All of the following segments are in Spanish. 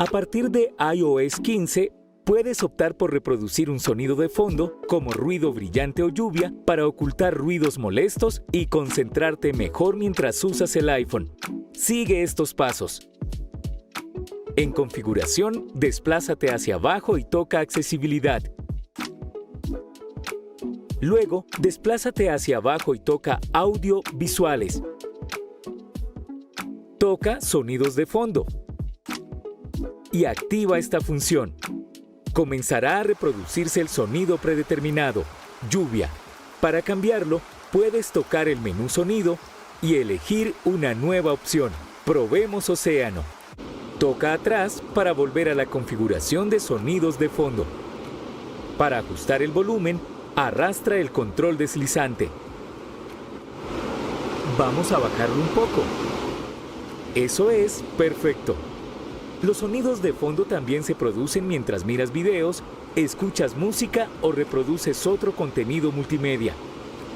A partir de iOS 15, puedes optar por reproducir un sonido de fondo, como ruido brillante o lluvia, para ocultar ruidos molestos y concentrarte mejor mientras usas el iPhone. Sigue estos pasos. En configuración, desplázate hacia abajo y toca Accesibilidad. Luego, desplázate hacia abajo y toca Audio Visuales. Toca Sonidos de fondo y activa esta función. Comenzará a reproducirse el sonido predeterminado, lluvia. Para cambiarlo, puedes tocar el menú Sonido y elegir una nueva opción. Probemos Océano. Toca atrás para volver a la configuración de sonidos de fondo. Para ajustar el volumen, arrastra el control deslizante. Vamos a bajarlo un poco. Eso es perfecto. Los sonidos de fondo también se producen mientras miras videos, escuchas música o reproduces otro contenido multimedia.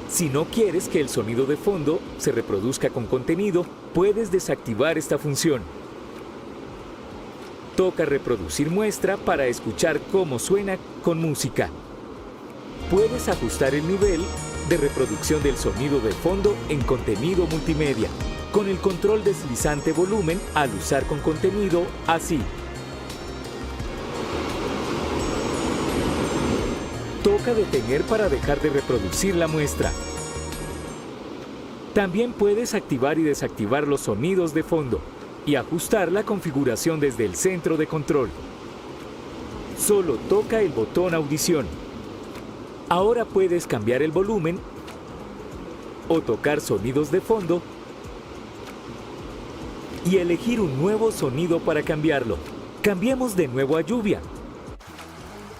Si no quieres que el sonido de fondo se reproduzca con contenido, puedes desactivar esta función. Toca Reproducir muestra para escuchar cómo suena con música. Puedes ajustar el nivel de reproducción del sonido de fondo en contenido multimedia, con el control deslizante volumen al usar con contenido así. Toca Detener para dejar de reproducir la muestra. También puedes activar y desactivar los sonidos de fondo y ajustar la configuración desde el centro de control. Solo toca el botón Audición. Ahora puedes cambiar el volumen o tocar sonidos de fondo y elegir un nuevo sonido para cambiarlo. Cambiemos de nuevo a lluvia.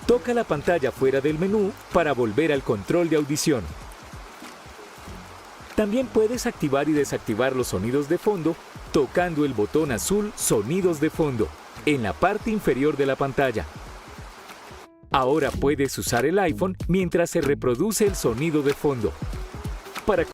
Toca la pantalla fuera del menú para volver al control de audición. También puedes activar y desactivar los sonidos de fondo tocando el botón azul Sonidos de fondo en la parte inferior de la pantalla. Ahora puedes usar el iPhone mientras se reproduce el sonido de fondo. Para